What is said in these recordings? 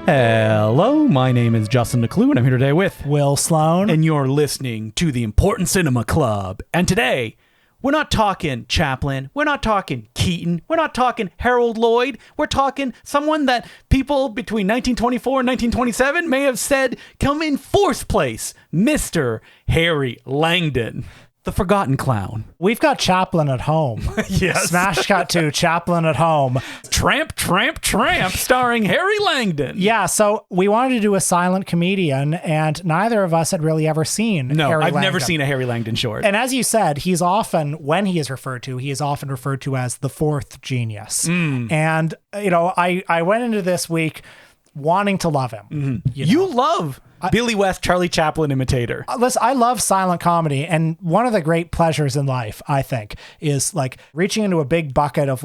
Hello, my name is Justin DeClue, and I'm here today with Will Sloan. And you're listening to the Important Cinema Club. And today, we're not talking Chaplin, we're not talking Keaton, we're not talking Harold Lloyd, we're talking someone that people between 1924 and 1927 may have said come in fourth place, Mr. Harry Langdon. The Forgotten Clown. We've got Chaplin at home. Yes. Smash cut to Chaplin at home. Tramp, Tramp, Tramp, starring Harry Langdon. Yeah, so we wanted to do a silent comedian, and neither of us had really ever seen Harry I've Langdon. never seen a Harry Langdon short. And as you said, he is often referred to as the fourth genius. And, I went into this week wanting to love him. You love Billy West, Charlie Chaplin imitator. Listen, I love silent comedy, and one of the great pleasures in life, I think, is like reaching into a big bucket of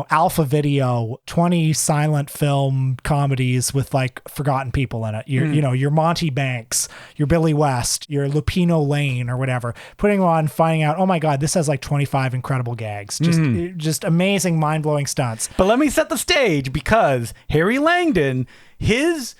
Alpha Video 20 silent film comedies with like forgotten people in it. Your Monty Banks, your Billy West, your Lupino Lane or whatever. Putting on, finding out, oh my God, this has like 25 incredible gags. Just amazing, mind-blowing stunts. But let me set the stage, because Harry Langdon, his,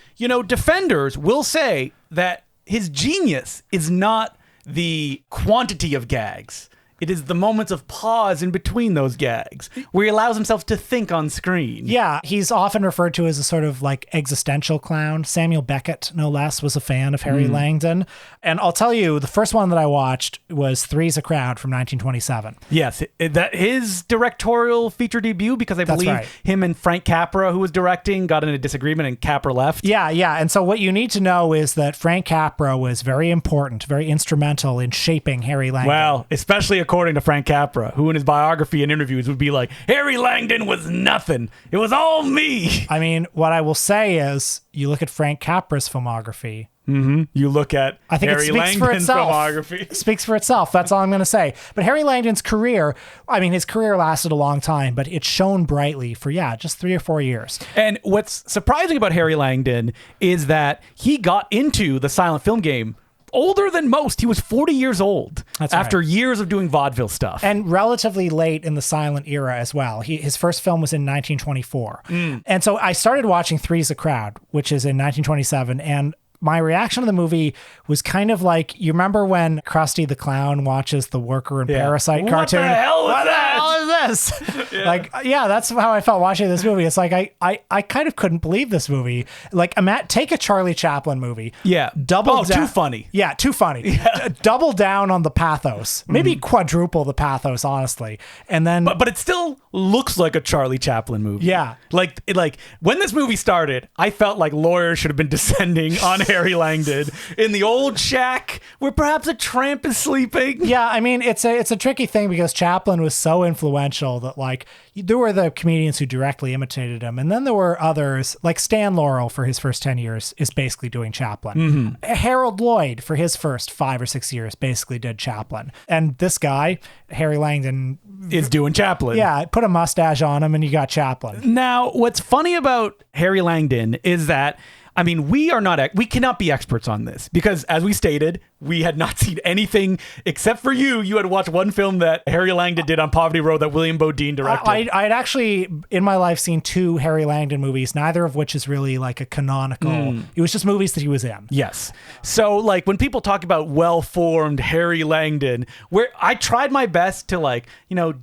defenders will say that his genius is not the quantity of gags. It is the moments of pause in between those gags where he allows himself to think on screen. Yeah, he's often referred to as a sort of like existential clown. Samuel Beckett, no less, was a fan of Harry Langdon. And I'll tell you, the first one that I watched was Three's a Crowd from 1927. Yes, that his directorial feature debut, because I believe him and Frank Capra, who was directing, got in a disagreement and Capra left. Yeah. And so what you need to know is that Frank Capra was very important, very instrumental in shaping Harry Langdon. Well, especially according to Frank Capra, who in his biography and interviews would be like, Harry Langdon was nothing. It was all me. I mean, what I will say is, you look at Frank Capra's filmography. You look at Harry Langdon's filmography. It speaks for itself. That's all I'm going to say. But Harry Langdon's career, his career lasted a long time, but it shone brightly for, just 3 or 4 years. And what's surprising about Harry Langdon is that he got into the silent film game older than most. He was 40 years old. That's after right. years of doing vaudeville stuff. And relatively late in the silent era as well. His first film was in 1924. And so I started watching Three's a Crowd, which is in 1927, and my reaction to the movie was kind of like, you remember when Krusty the Clown watches the Worker and Parasite cartoon? What the hell is that? This? That's how I felt watching this movie. It's like, I kind of couldn't believe this movie. Like, take a Charlie Chaplin movie. Yeah. Too funny. Yeah, too funny. Yeah. Double down on the pathos. Maybe quadruple the pathos, honestly. And then... But it still looks like a Charlie Chaplin movie. Yeah. Like when this movie started, I felt like lawyers should have been descending on Harry Langdon in the old shack where perhaps a tramp is sleeping. Yeah, it's a tricky thing, because Chaplin was so influential that there were the comedians who directly imitated him, and then there were others like Stan Laurel for his first 10 years is basically doing Chaplin. Harold Lloyd for his first 5 or 6 years basically did Chaplin, and this guy Harry Langdon is doing Chaplin. Yeah, put a mustache on him and you got Chaplin. Now, what's funny about Harry Langdon is that we cannot be experts on this, because as we stated, we had not seen anything except for you. You had watched one film that Harry Langdon did on Poverty Road that William Bodine directed. I'd actually, in my life, seen 2 Harry Langdon movies, neither of which is really like a canonical. It was just movies that he was in. Yes. So when people talk about well-formed Harry Langdon, where I tried my best to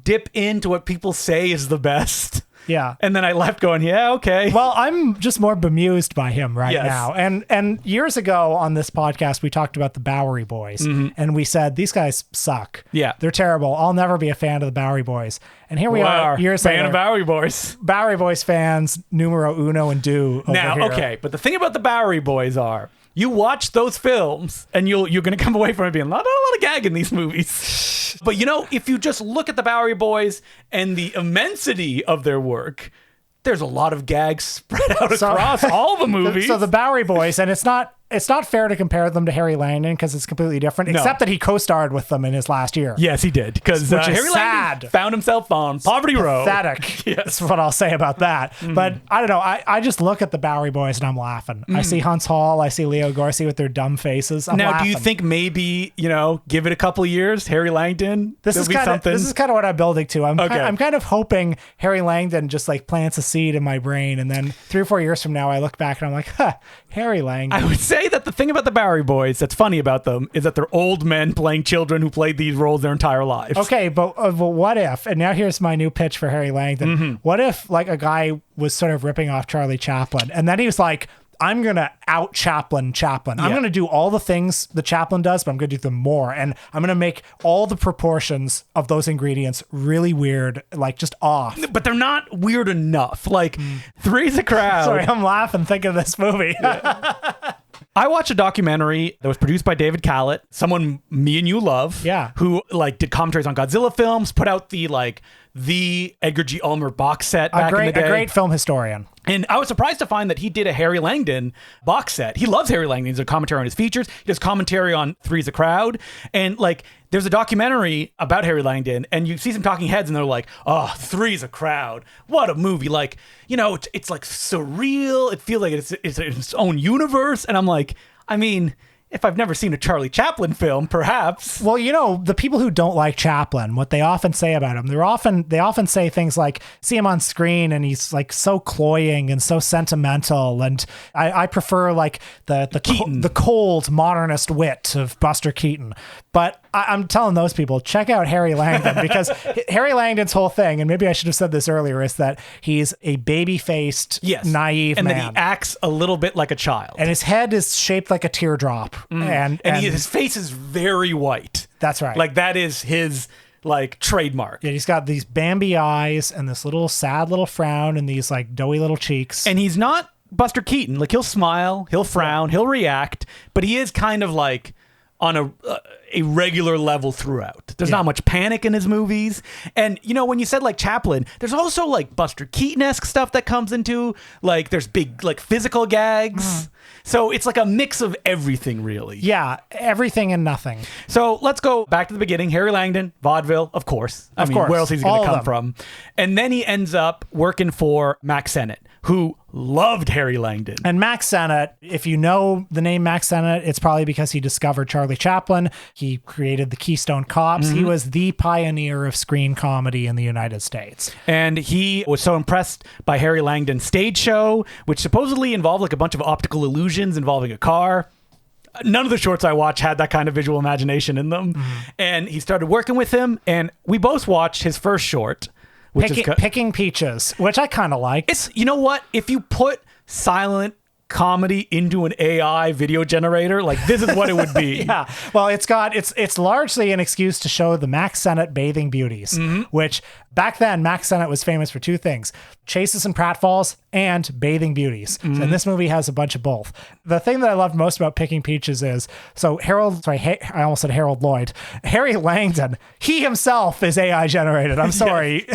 dip into what people say is the best. Yeah. And then I left going, yeah, okay. Well, I'm just more bemused by him now. And years ago on this podcast, we talked about the Bowery Boys, and we said, these guys suck. Yeah. They're terrible. I'll never be a fan of the Bowery Boys. And here we are, years later. Fan of Bowery Boys. Bowery Boys fans, numero uno and do over now, here. Okay, but the thing about the Bowery Boys are, you watch those films and you're going to come away from it being not a lot of gag in these movies. But if you just look at the Bowery Boys and the immensity of their work, there's a lot of gags spread out across all the movies. So the Bowery Boys, and it's not it's not fair to compare them to Harry Langdon because it's completely different, except that he co-starred with them in his last year. Yes, he did. Because Harry Langdon found himself on Poverty Row. Pathetic. Yes. That's what I'll say about that. But I don't know. I just look at the Bowery Boys and I'm laughing. I see Hunts Hall. I see Leo Gorcey with their dumb faces. I'm laughing. Do you think maybe, give it a couple of years, Harry Langdon? This is kind of what I'm building to. I'm kind of hoping Harry Langdon just like plants a seed in my brain, and then 3 or 4 years from now I look back and I'm like, Harry Langdon. I would say that the thing about the Bowery Boys that's funny about them is that they're old men playing children who played these roles their entire lives. Okay, but what if, and now here's my new pitch for Harry Langdon, what if like a guy was sort of ripping off Charlie Chaplin, and then he was like, I'm going to out Chaplin. I'm going to do all the things that Chaplin does, but I'm going to do them more. And I'm going to make all the proportions of those ingredients really weird, like just off. But they're not weird enough. Like, Three's a Crowd. Sorry, I'm laughing thinking of this movie. I watched a documentary that was produced by David Callett, someone me and you love, who like did commentaries on Godzilla films, put out the Edgar G. Ulmer box set back in the day. A great film historian. And I was surprised to find that he did a Harry Langdon box set. He loves Harry Langdon. He's a commentary on his features. He does commentary on Three's a Crowd. And like, there's a documentary about Harry Langdon, and you see some talking heads, and they're like, "Oh, Three's a Crowd. What a movie! Like, it's like surreal. It feels like it's its own universe." And I'm like, I mean, if I've never seen a Charlie Chaplin film, perhaps. Well, the people who don't like Chaplin, what they often say about him, they often say things like, see him on screen and he's like so cloying and so sentimental. And I prefer like the cold modernist wit of Buster Keaton. But I'm telling those people, check out Harry Langdon, because Harry Langdon's whole thing, and maybe I should have said this earlier, is that he's a baby-faced, naive man. And then he acts a little bit like a child. And his head is shaped like a teardrop. And his face is very white. That's right. Like, that is his like trademark. Yeah, he's got these Bambi eyes and this little sad little frown and these like doughy little cheeks. And he's not Buster Keaton. Like, he'll smile, he'll frown, he'll react, but he is kind of like on a regular level throughout. There's not much panic in his movies. And, when you said like Chaplin, there's also like Buster Keaton-esque stuff that comes into, like, there's big like physical gags. So it's like a mix of everything, really. Yeah, everything and nothing. So let's go back to the beginning. Harry Langdon, vaudeville, of course. I mean, where else is he going to come from? And then he ends up working for Mack Sennett, who loved Harry Langdon. And Mack Sennett, if you know the name Mack Sennett, it's probably because he discovered Charlie Chaplin. He created the Keystone Cops. He was the pioneer of screen comedy in the United States. And he was so impressed by Harry Langdon's stage show, which supposedly involved like a bunch of optical illusions involving a car. None of the shorts I watched had that kind of visual imagination in them. And he started working with him, and we both watched his first short, Picking Peaches, which I kind of like. It's, you know what? If you put silent comedy into an AI video generator, like, this is what it would be. Yeah. Well, it's largely an excuse to show the Mack Sennett bathing beauties, which back then Mack Sennett was famous for two things: chases and pratfalls and bathing beauties. And this movie has a bunch of both. The thing that I loved most about Picking Peaches is, I almost said Harold Lloyd. Harry Langdon, he himself is AI generated. I'm sorry.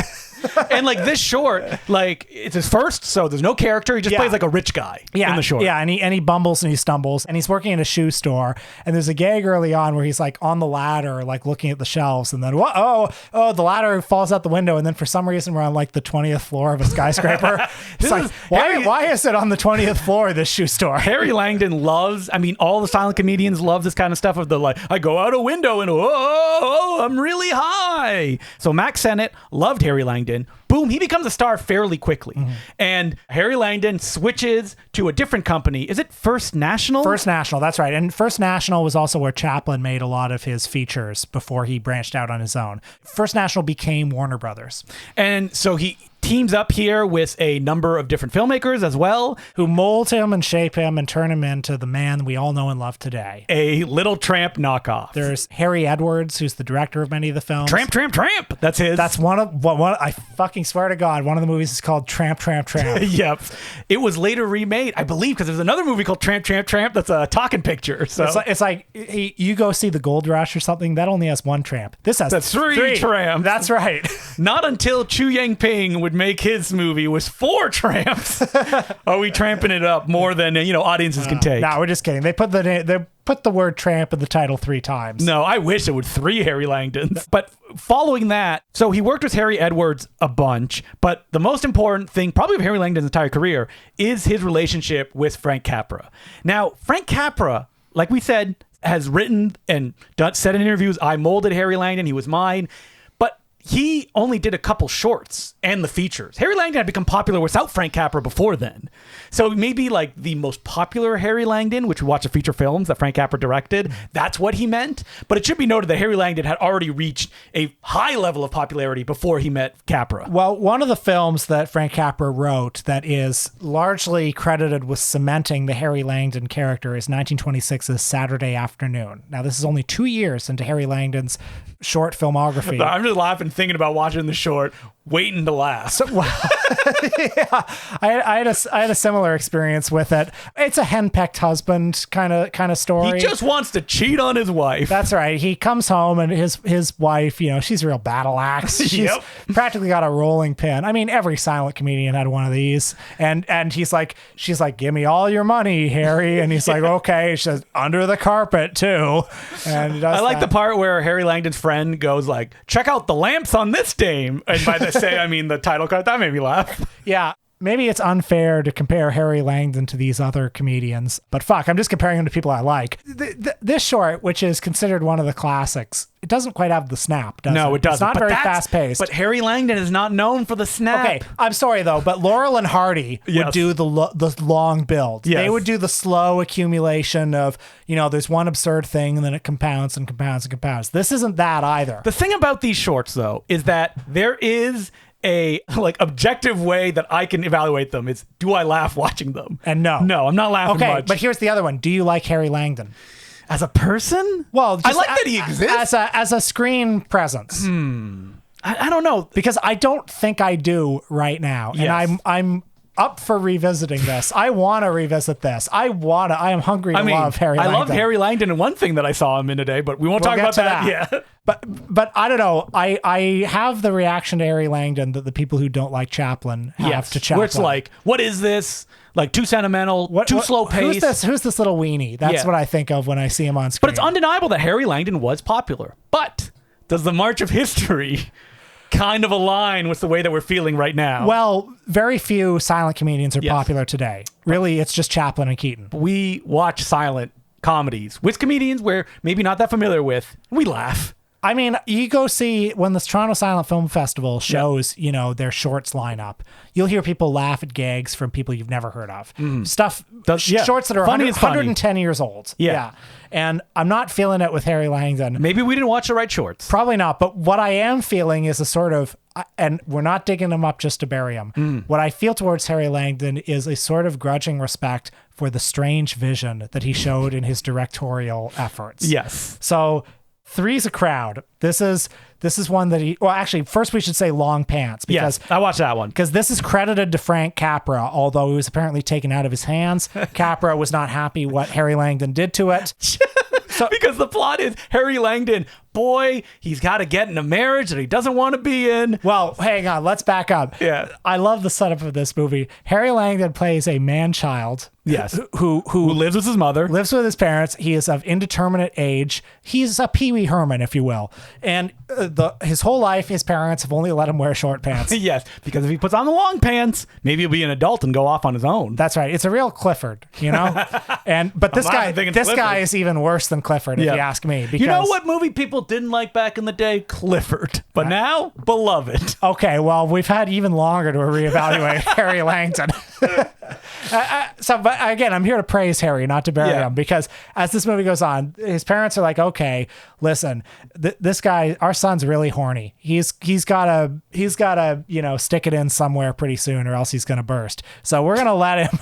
And like this short, like, it's his first, so there's no character. He just plays like a rich guy in the short. Yeah, and he bumbles and he stumbles, and he's working in a shoe store, and there's a gag early on where he's like on the ladder, like looking at the shelves, and then the ladder falls out the window, and then for some reason we're on like the 20th floor of a skyscraper. It's like, why is it on the 20th floor of this shoe store? Harry Langdon loves, I mean, all the silent comedians love this kind of stuff of the like, I go out a window and I'm really high. So Mack Sennett loved Harry Langdon. Boom, he becomes a star fairly quickly. And Harry Langdon switches to a different company. Is it First National? First National, that's right. And First National was also where Chaplin made a lot of his features before he branched out on his own. First National became Warner Brothers. And so he teams up here with a number of different filmmakers as well, who mold him and shape him and turn him into the man we all know and love today. A Little Tramp knockoff. There's Harry Edwards, who's the director of many of the films. Tramp. That's his. That's one. I fucking swear to God, one of the movies is called Tramp. Yep. It was later remade, I believe, because there's another movie called Tramp. That's a talking picture. So it's like you go see The Gold Rush or something. That only has one tramp. This has three tramps. That's right. Not until Chu Yang-ping would make his movie was 4 tramps are we tramping it up more than audiences can take. No, we're just kidding. They put the word tramp in the title 3 times. No, I wish it would 3 Harry Langdons. But following that, so he worked with Harry Edwards a bunch, but the most important thing probably of Harry Langdon's entire career is his relationship with Frank Capra. Now, Frank Capra, like we said, has written and said in interviews, I molded Harry Langdon, he was mine. But he only did a couple shorts and the features. Harry Langdon had become popular without Frank Capra before then. So maybe like the most popular Harry Langdon, which we watch the feature films that Frank Capra directed, that's what he meant. But it should be noted that Harry Langdon had already reached a high level of popularity before he met Capra. Well, one of the films that Frank Capra wrote that is largely credited with cementing the Harry Langdon character is 1926's Saturday Afternoon. Now, this is only 2 years into Harry Langdon's short filmography. I'm just laughing thinking about watching the short, waiting to laugh. So, well, yeah, I had a similar experience with it. It's a henpecked husband kind of story. He just wants to cheat on his wife. That's right. He comes home and his wife, she's a real battle axe. She's practically got a rolling pin. I mean, every silent comedian had one of these. And she's like, give me all your money, Harry. And he's like, okay. She says, under the carpet too. And he does I like the part where Harry Langdon's friend goes like, check out the lamps on this dame. And by the I mean the title card. That made me laugh. Yeah. Maybe it's unfair to compare Harry Langdon to these other comedians, but fuck, I'm just comparing him to people I like. This short, which is considered one of the classics, it doesn't quite have the snap, does it? No, it doesn't. It's not very fast-paced. But Harry Langdon is not known for the snap. Okay, I'm sorry, though, but Laurel and Hardy would do the long build. Yes. They would do the slow accumulation of, there's one absurd thing, and then it compounds and compounds and compounds. This isn't that either. The thing about these shorts, though, is that there is a objective way that I can evaluate them. Is, do I laugh watching them? And no, I'm not laughing much. Okay, but here's the other one. Do you like Harry Langdon as a person? Well, I like that he exists as a screen presence. I don't know, because I don't think I do right now, and I'm up for revisiting this. I want to revisit this. I am hungry to love Harry Langdon. I love Harry Langdon in one thing that I saw him in today, but we won't talk about that. Yeah. But I don't know. I have the reaction to Harry Langdon that the people who don't like Chaplin have to Chaplin. Where it's like, what is this? Like too sentimental, too slow pace. Who's this little weenie? That's what I think of when I see him on screen. But it's undeniable that Harry Langdon was popular. But does the march of history kind of align with the way that we're feeling right now? Well, very few silent comedians are popular today. Really, it's just Chaplin and Keaton. We watch silent comedies with comedians we're maybe not that familiar with. We laugh. I mean, you go see when the Toronto Silent Film Festival shows, their shorts line up. You'll hear people laugh at gags from people you've never heard of. Stuff, shorts that are 110 years old. Yeah. And I'm not feeling it with Harry Langdon. Maybe we didn't watch the right shorts. Probably not. But what I am feeling is a sort of, and we're not digging him up just to bury him. What I feel towards Harry Langdon is a sort of grudging respect for the strange vision that he showed in his directorial efforts. Yes. So Three's a Crowd. This is one that actually, first we should say Long Pants. Because I watched that one. Because this is credited to Frank Capra, although it was apparently taken out of his hands. Capra was not happy what Harry Langdon did to it. Because the plot is Harry Langdon, he's got to get in a marriage that he doesn't want to be in. Well, hang on, let's back up. Yeah. I love the setup of this movie. Harry Langdon plays a man-child. Yes. Who lives with his mother. Lives with his parents. He is of indeterminate age. He's a Pee Wee Herman, if you will. And his whole life, his parents have only let him wear short pants. Yes, because if he puts on the long pants, maybe he'll be an adult and go off on his own. That's right. It's a real Clifford, But this guy is even worse than Clifford, if you ask me. Because, you know what movie people didn't like back in the day? Clifford. But now, beloved. Okay, well, we've had even longer to reevaluate Harry Langdon. But again, I'm here to praise Harry, not to bury him, because as this movie goes on, his parents are like, okay, listen, this guy, our son's really horny. He's gotta stick it in somewhere pretty soon, or else he's gonna burst. So we're gonna let him.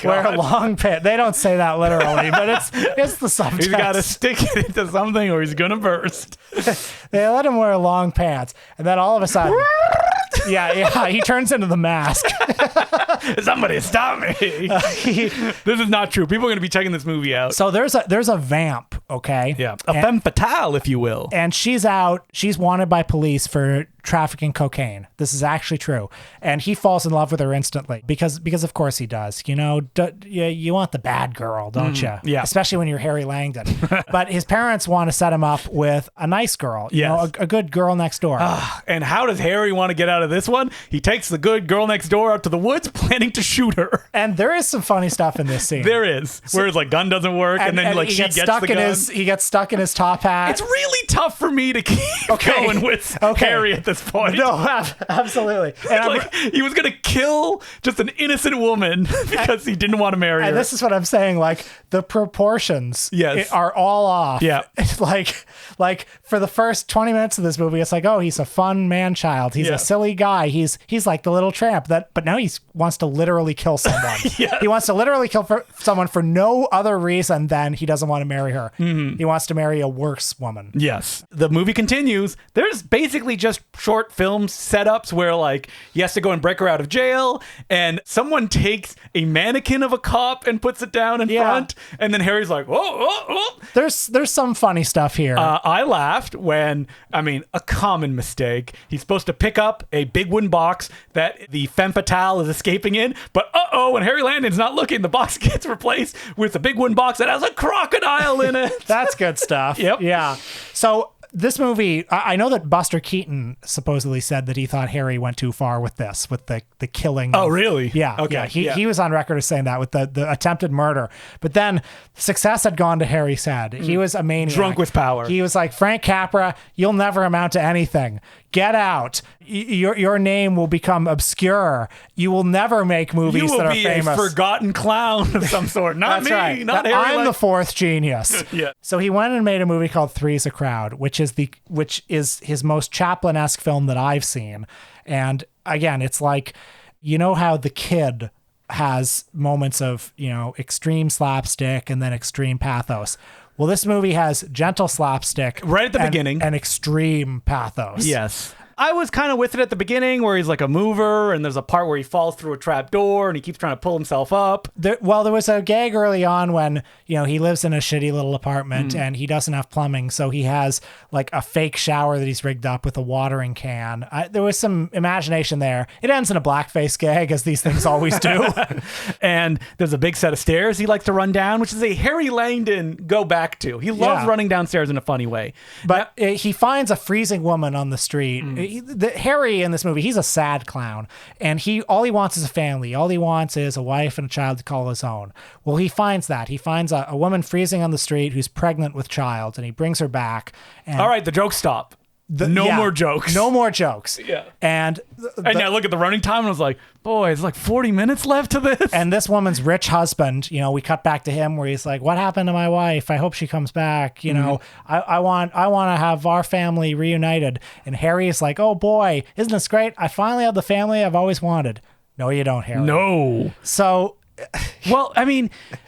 Wear long pants. They don't say that literally, but it's the subtext. He's got to stick it into something, or he's gonna burst. They let him wear long pants, and then all of a sudden. He turns into the Mask. Somebody stop me. This is not true. People are going to be checking this movie out. So there's a vamp Okay. Yeah. A femme fatale, if you will. And she's wanted by police for trafficking cocaine. This is actually true. And he falls in love with her instantly because of course he does. You know, you want the bad girl, don't you? Yeah. Especially when you're Harry Langdon. But his parents want to set him up with a nice girl, you know, a good girl next door. And how does Harry want to get out of this one? He takes the good girl next door out to the woods, planning to shoot her. And there is some funny stuff in this scene. There is. Where his like gun doesn't work, and then like she gets the gun. He gets stuck in his top hat. It's really tough for me to keep going with Harry at this point. No, absolutely. And like, he was gonna kill just an innocent woman because he didn't want to marry her. And this is what I'm saying. Like the proportions are all off. Yeah. It's like for the first 20 minutes of this movie, it's like, oh, he's a fun man child. He's a silly guy. He's like the little tramp but now he wants to literally kill someone. He wants to literally kill someone for no other reason than he doesn't want to marry her. Mm-hmm. He wants to marry a worse woman. Yes. The movie continues. There's basically just short film setups where like he has to go and break her out of jail, and someone takes a mannequin of a cop and puts it down in front, and then Harry's like, whoa. There's some funny stuff here. I laughed when, a common mistake. He's supposed to pick up a big wooden box that the femme fatale is escaping in, but when Harry Landon's not looking, the box gets replaced with a big wooden box that has a crocodile in it. That's good stuff. Yep. Yeah. So this movie, I know that Buster Keaton supposedly said that he thought Harry went too far with this, with the killing. Oh, really? Yeah. Okay. Yeah. He was on record as saying that with the attempted murder. But then success had gone to Harry's head. He was a maniac. Drunk with power. He was like, Frank Capra, you'll never amount to anything. Get out. Your name will become obscure. You will never make movies that are famous. You will be a forgotten clown of some sort. Not me. Right. Not Harry. I'm the fourth genius. Yeah. So he went and made a movie called Three's a Crowd, which is his most Chaplin-esque film that I've seen. And again, it's like, you know how The Kid has moments of, extreme slapstick and then extreme pathos. Well, this movie has gentle slapstick right at the beginning and extreme pathos. Yes. I was kind of with it at the beginning where he's like a mover and there's a part where he falls through a trap door and he keeps trying to pull himself up. There was a gag early on when, he lives in a shitty little apartment and he doesn't have plumbing. So he has like a fake shower that he's rigged up with a watering can. There was some imagination there. It ends in a blackface gag, as these things always do. And there's a big set of stairs he likes to run down, which is a Harry Langdon go back to. He loves running downstairs in a funny way. But he finds a freezing woman on the street. Harry in this movie, he's a sad clown, and all he wants is a family. All he wants is a wife and a child to call his own. Well, he finds that. He finds a woman freezing on the street who's pregnant with child, and he brings her back. And all right, the jokes stop. No more jokes. No more jokes. Yeah. And I look at the running time and I was like, boy, it's like 40 minutes left to this. And this woman's rich husband, we cut back to him where he's like, what happened to my wife? I hope she comes back. I want to have our family reunited. And Harry's like, oh boy, isn't this great? I finally have the family I've always wanted. No, you don't, Harry. No. So... Well,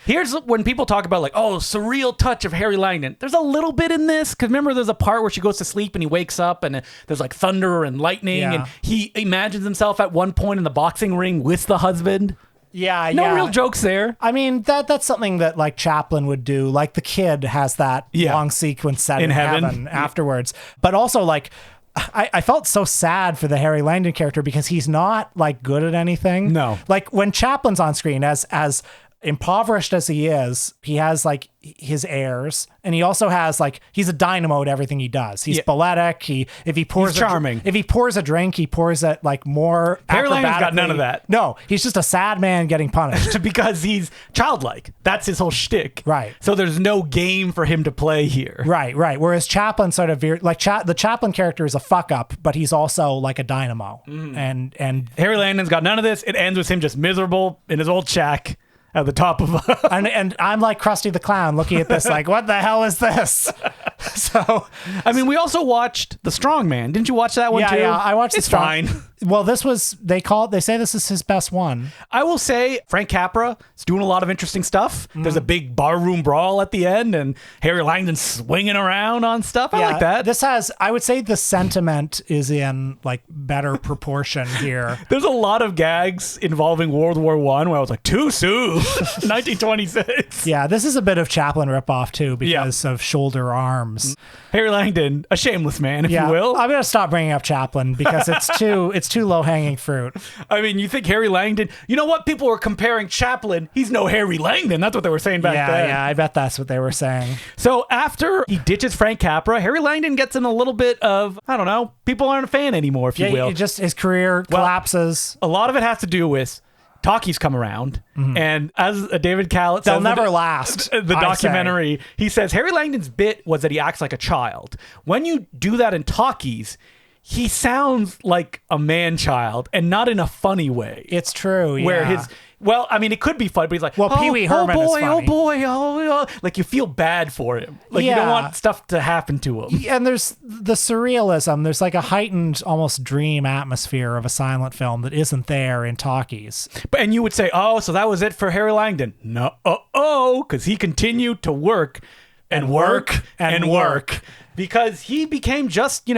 here's when people talk about like, surreal touch of Harry Langdon. There's a little bit in this, because remember there's a part where she goes to sleep and he wakes up and there's like thunder and lightning and he imagines himself at one point in the boxing ring with the husband. Yeah, no real jokes there. That's something that like Chaplin would do. Like The Kid has that long sequence set in heaven afterwards. But also like, I felt so sad for the Harry Langdon character because he's not like good at anything. No. Like when Chaplin's on screen, as impoverished as he is, he has like his heirs, and he also has like, he's a dynamo at everything he does. He's balletic. If he pours charming. If he pours a drink, he pours it like more. Harry Langdon's got none of that. No, he's just a sad man getting punished because he's childlike. That's his whole shtick. Right. So there's no game for him to play here. Right. Whereas Chaplin sort of the Chaplin character is a fuck up, but he's also like a dynamo. And Harry Langdon's got none of this. It ends with him just miserable in his old shack at the top of and I'm like Krusty the Clown looking at this like, what the hell is this? So, I mean, we also watched The Strongman. Didn't you watch that one too? yeah, I watched It's fine. Well, they say this is his best one. I will say Frank Capra is doing a lot of interesting stuff. There's a big barroom brawl at the end, and Harry Langdon swinging around on stuff. I like that. This has, I would say, the sentiment is in like better proportion here. There's a lot of gags involving World War I where I was like, too soon, 1926. Yeah, this is a bit of Chaplin ripoff too because of shoulder arms. Harry Langdon, a shameless man, if you will. I'm gonna stop bringing up Chaplin because it's too low hanging fruit. I mean, you think Harry Langdon? You know what? People were comparing Chaplin. He's no Harry Langdon. That's what they were saying back then. Yeah, I bet that's what they were saying. So after he ditches Frank Capra, Harry Langdon gets in a little bit of, I don't know, people aren't a fan anymore, if you will. Just his career collapses. A lot of it has to do with talkies come around, and as David Callett They'll says, never last. The documentary, he says Harry Langdon's bit was that he acts like a child. When you do that in talkies, he sounds like a man-child, and not in a funny way. It's true. Where I mean, it could be fun, but he's like, Pee Wee Herman is funny. Oh boy, like you feel bad for him. Like you don't want stuff to happen to him. And there's the surrealism. There's like a heightened, almost dream atmosphere of a silent film that isn't there in talkies. And you would say, oh, so that was it for Harry Langdon. No, because he continued to work and work and work because he became just,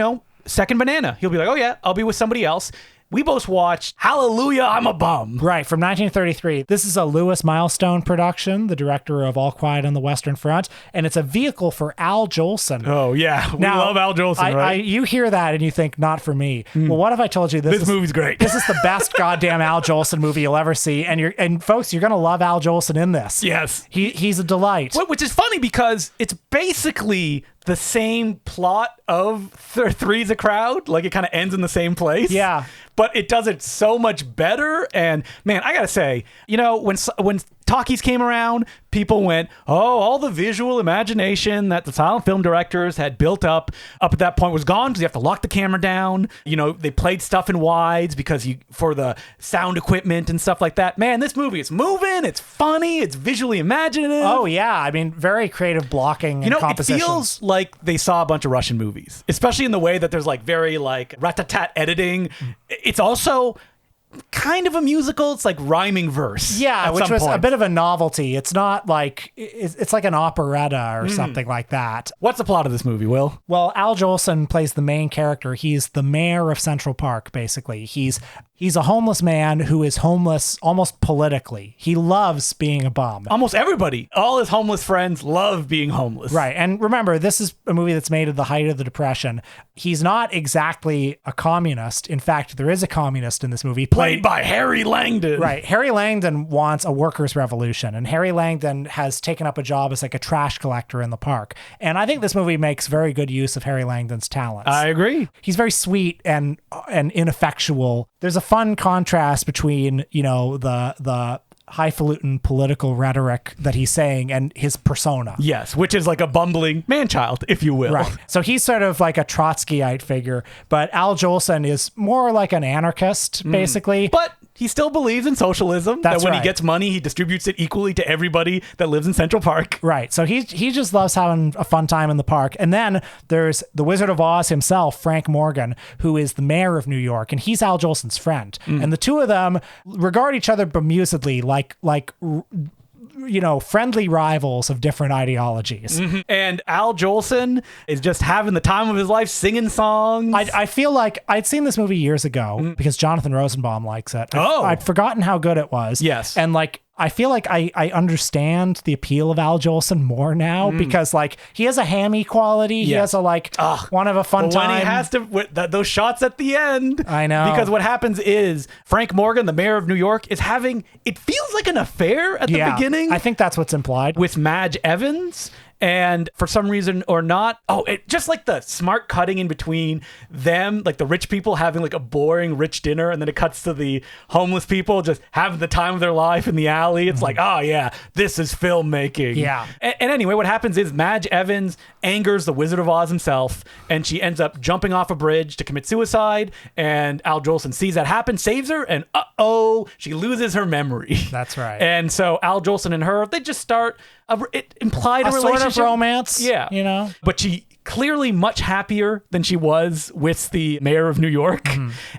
second banana. He'll be like, oh yeah, I'll be with somebody else. We both watched Hallelujah, I'm a Bum. Right, from 1933. This is a Lewis Milestone production, the director of All Quiet on the Western Front, and it's a vehicle for Al Jolson. Oh, yeah. We love Al Jolson, right? You hear that and you think, not for me. Well, what if I told you this movie's great. This is the best goddamn Al Jolson movie you'll ever see, and folks, you're going to love Al Jolson in this. Yes. He's a delight. Which is funny because it's basically the same plot of Three's a Crowd. Like, it kind of ends in the same place. Yeah. But it does it so much better. And man, I gotta say, when talkies came around, people went, oh, all the visual imagination that the silent film directors had built up at that point was gone because you have to lock the camera down. They played stuff in wides because for the sound equipment and stuff like that. Man, this movie is moving. It's funny. It's visually imaginative. Oh yeah, I mean, very creative blocking and composition. It feels like they saw a bunch of Russian movies, especially in the way that there's like very like rat-tat editing. It's also kind of a musical. It's like rhyming verse. Yeah, which was a bit of a novelty. It's not like it's like an operetta or something like that. What's the plot of this movie, Will? Well, Al Jolson plays the main character. He's the mayor of Central Park, basically. He's a homeless man who is homeless almost politically. He loves being a bum. Almost everybody, all his homeless friends love being homeless. Right. And remember, this is a movie that's made at the height of the Depression. He's not exactly a communist. In fact, there is a communist in this movie. Played by Harry Langdon. Right. Harry Langdon wants a workers' revolution, and Harry Langdon has taken up a job as like a trash collector in the park. And I think this movie makes very good use of Harry Langdon's talents. I agree. He's very sweet and ineffectual. There's a fun contrast between, the highfalutin political rhetoric that he's saying and his persona. Yes, which is like a bumbling man-child, if you will. Right. So he's sort of like a Trotskyite figure, but Al Jolson is more like an anarchist, basically. But he still believes in socialism. That's that when right. he gets money, he distributes it equally to everybody that lives in Central Park. Right. So he just loves having a fun time in the park. And then there's the Wizard of Oz himself, Frank Morgan, who is the mayor of New York, and he's Al Jolson's friend. And the two of them regard each other bemusedly, like friendly rivals of different ideologies. And Al Jolson is just having the time of his life singing songs. I feel like I'd seen this movie years ago because Jonathan Rosenbaum likes it. Oh. I'd forgotten how good it was. Yes. And I feel like I understand the appeal of Al Jolson more now because he has a hammy quality. He has a one of a fun time. When he has those shots at the end. I know. Because what happens is Frank Morgan, the mayor of New York, is having, it feels like an affair at the beginning. I think that's what's implied. With Madge Evans. And for some reason or not, just like the smart cutting in between them, like the rich people having like a boring rich dinner, and then it cuts to the homeless people just having the time of their life in the alley. It's like, oh yeah, this is filmmaking. Yeah. And anyway, what happens is Madge Evans angers the Wizard of Oz himself, and she ends up jumping off a bridge to commit suicide. And Al Jolson sees that happen, saves her, and she loses her memory. That's right. And so Al Jolson and her, they just start it implied a relationship. Sort of romance. Yeah. But she clearly much happier than she was with the mayor of New York.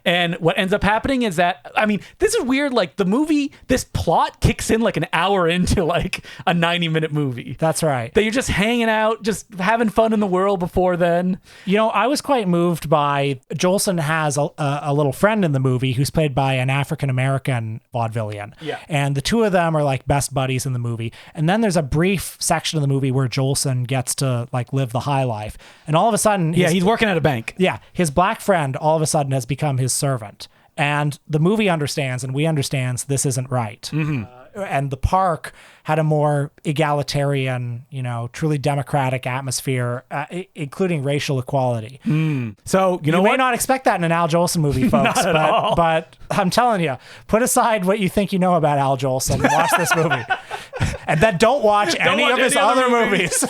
And what ends up happening is that, I mean, this is weird. Like the movie, this plot kicks in like an hour into like a 90-minute movie. That's right. That you're just hanging out, just having fun in the world before then. You know, I was quite moved by Jolson has a little friend in the movie who's played by an African-American vaudevillian. Yeah. And the two of them are like best buddies in the movie. And then there's a brief section of the movie where Jolson gets to like live the high life. And all of a sudden... He's working at a bank. Yeah. His black friend all of a sudden has become his servant. And the movie understands, and we understands this isn't right. And the park had a more egalitarian, you know, truly democratic atmosphere, including racial equality. So, you know may what? not expect that in an Al Jolson movie, folks. Not at all. But I'm telling you, put aside what you think you know about Al Jolson and watch this movie. And then don't watch any of his other movies.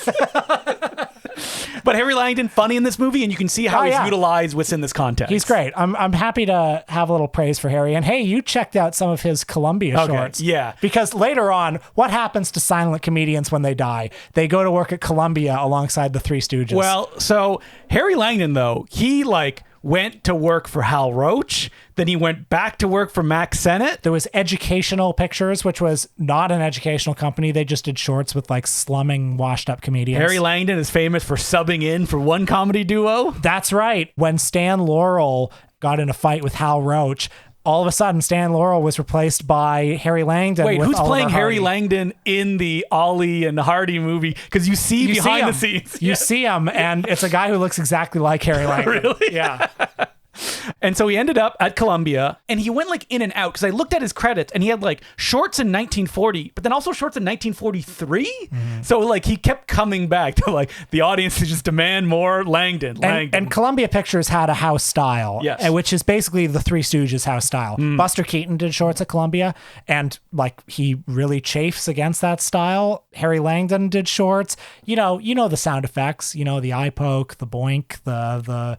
But Harry Langdon, funny in this movie, and you can see how he's yeah. utilized within this context. He's great. I'm happy to have a little praise for Harry. And hey, you checked out some of his Columbia shorts. Yeah. Because later on, what happens to silent comedians when they die? They go to work at Columbia alongside the Three Stooges. Well, so Harry Langdon, though, he like went to work for Hal Roach. Then he went back to work for Max Sennett. There was Educational Pictures, which was not an educational company. They just did shorts with like slumming, washed up comedians. Harry Langdon is famous for subbing in for one comedy duo. That's right. When Stan Laurel got in a fight with Hal Roach, all of a sudden Stan Laurel was replaced by Harry Langdon. Wait, with who's Oliver playing Harry Hardy. Langdon in the Ollie and Hardy movie? Because you see behind the scenes. You see him, and it's a guy who looks exactly like Harry Langdon. Really? Yeah. And so he ended up at Columbia, and he went like in and out because I looked at his credits, and he had like shorts in 1940, but then also shorts in 1943. So like he kept coming back to like the audience to just demand more Langdon. And Columbia Pictures had a house style, Yes. which is basically the Three Stooges house style. Buster Keaton did shorts at Columbia, and like he really chafes against that style. Harry Langdon did shorts. You know the sound effects. You know the eye poke, the boink, the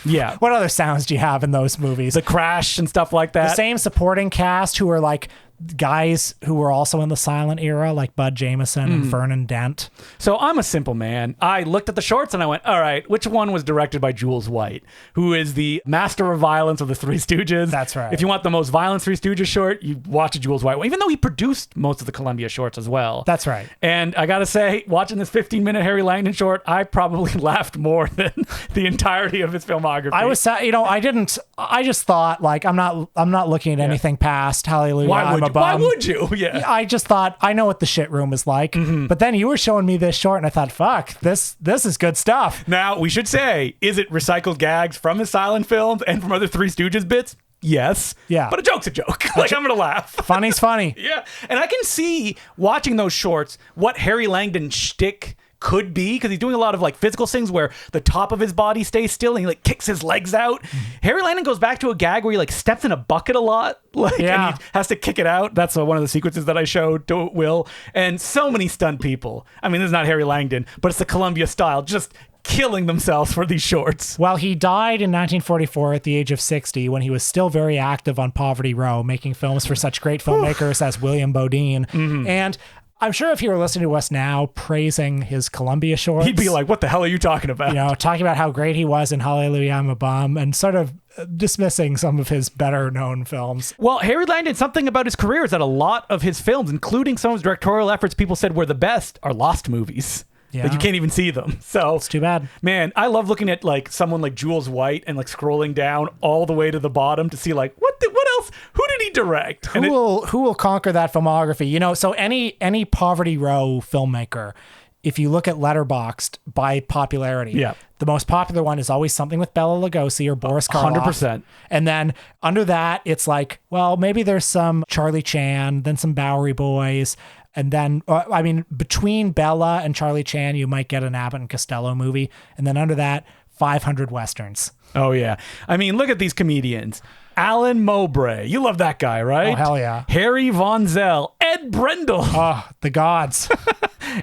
yeah. What other sounds do you have in those movies? The crash and stuff like that. The same supporting cast who are like guys who were also in the silent era, like Bud Jameson and Vernon Dent. So I'm a simple man. I looked at the shorts and I went, all right, which one was directed by Jules White, who is the master of violence of the Three Stooges? That's right. If you want the most violent Three Stooges short, you watch a Jules White one, even though he produced most of the Columbia shorts as well. That's right. And I got to say, watching this 15-minute Harry Langdon short, I probably laughed more than the entirety of his filmography. I was, I just thought like, I'm not looking at anything past Hallelujah. Why would you? Yeah. I just thought, I know what the shit room is like. But then you were showing me this short and I thought, fuck, this is good stuff. Now, we should say, is it recycled gags from his silent films and from other Three Stooges bits? Yes. Yeah. But a joke's a joke. Like, I'm going to laugh. Funny's funny. Yeah. And I can see, watching those shorts, what Harry Langdon's shtick could be, because he's doing a lot of like physical things where the top of his body stays still and he like kicks his legs out. Harry Langdon goes back to a gag where he like steps in a bucket a lot, like, and he has to kick it out. That's one of the sequences that I showed to Will. And so many stunt people. I mean, this is not Harry Langdon, but it's the Columbia style, just killing themselves for these shorts. Well, he died in 1944 at the age of 60 when he was still very active on Poverty Row, making films for such great filmmakers as William Bodine. And I'm sure if he were listening to us now praising his Columbia shorts, He'd be like, what the hell are you talking about? you know, talking about how great he was in Hallelujah, I'm a Bum, and sort of dismissing some of his better known films. Well, Harry Langdon, something about his career is that a lot of his films, including some of his directorial efforts people said were the best, are lost movies. Yeah. That you can't even see them. So It's too bad. Man, I love looking at like someone like Jules White and like scrolling down all the way to the bottom to see like what else? Who did he direct? Who will conquer that filmography? You know, so any Poverty Row filmmaker, if you look at Letterboxd by popularity, the most popular one is always something with Bela Lugosi or Boris Karloff. 100%. And then under that, it's like, well, maybe there's some Charlie Chan, then some Bowery Boys. And then, I mean, between Bella and Charlie Chan, you might get an Abbott and Costello movie. And then under that, 500 Westerns. Oh, yeah. I mean, look at these comedians. Alan Mowbray. You love that guy, right? Oh, hell yeah. Harry Von Zell. Ed Brendel. Oh, the gods.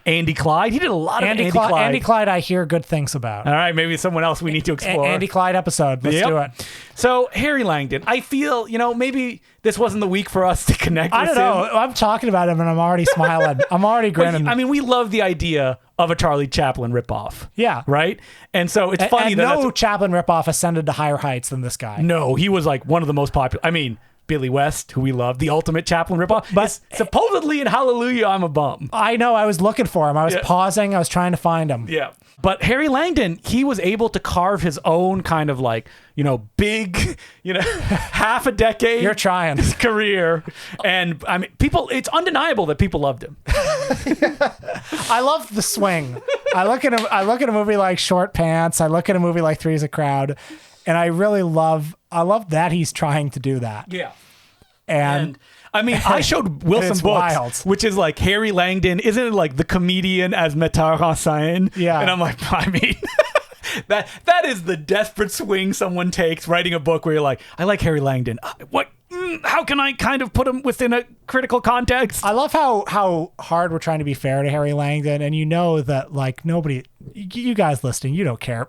Andy Clyde. He did a lot of Andy Clyde. Andy Clyde, I hear good things about. All right, maybe someone else we need to explore. Andy Clyde episode. Let's do it. So, Harry Langdon, I feel, maybe this wasn't the week for us to connect with him. I don't know. I'm talking about him and I'm already smiling. I'm already grinning. I mean, we love the idea of a Charlie Chaplin ripoff. Yeah. Right? And so it's funny and that no Chaplin ripoff ascended to higher heights than this guy. No, he was like one of the most popular. I mean, Billy West, who we love, the ultimate Chaplin ripoff, but supposedly in Hallelujah, I'm a Bum. I know. I was looking for him. I was pausing. I was trying to find him. Yeah. But Harry Langdon, he was able to carve his own kind of like, big, half a decade. You're trying. Career. And I mean, it's undeniable that people loved him. I love the swing. I look at a movie like Short Pants. I look at a movie like Three's a Crowd. And I really love that he's trying to do that. Yeah. And I mean, I showed Wilson Books, wild. which is like Harry Langdon. Isn't it like the comedian as metteur en scène? Yeah. And I'm like, I mean, that is the desperate swing someone takes writing a book where you're like, I like Harry Langdon. What? How can I kind of put him within a critical context? I love how hard we're trying to be fair to Harry Langdon, and that like nobody, you guys listening, you don't care.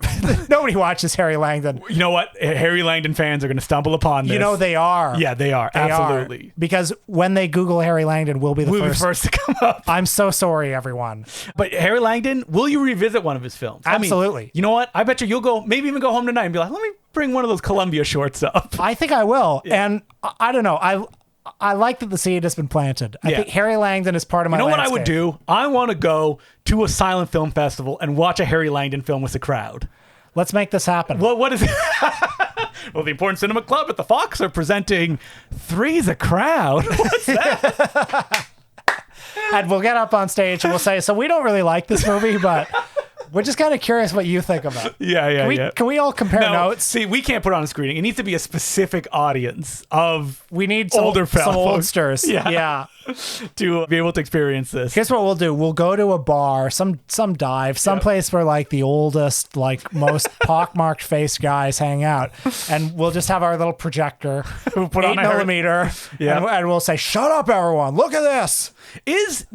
Nobody watches Harry Langdon. You know what? Harry Langdon fans are going to stumble upon this. They are. Yeah, they are. Absolutely. Because when they Google Harry Langdon, we'll be the first to come up. I'm so sorry, everyone. But Harry Langdon, will you revisit one of his films? Absolutely. I mean, you know what? I bet you'll go, maybe even go home tonight and be like, let me bring one of those Columbia shorts up. I think I will. Yeah. And I don't know. I like that the seed has been planted. I think Harry Langdon is part of my landscape. What I would do? I want to go to a silent film festival and watch a Harry Langdon film with a crowd. Let's make this happen. What is it? Well, the Important Cinema Club at the Fox are presenting Three's a Crowd. What's that? And we'll get up on stage and we'll say, so we don't really like this movie, but we're just kind of curious what you think about it. Yeah. Can we all compare notes? See, we can't put on a screening. It needs to be a specific audience of we need older some oldsters. Yeah. To be able to experience this. Here's what we'll do. We'll go to a bar, some dive, place where like the oldest, like most pockmarked face guys hang out. And we'll just have our little projector, we'll put 8mm, and we'll say, shut up, everyone. Look at this. It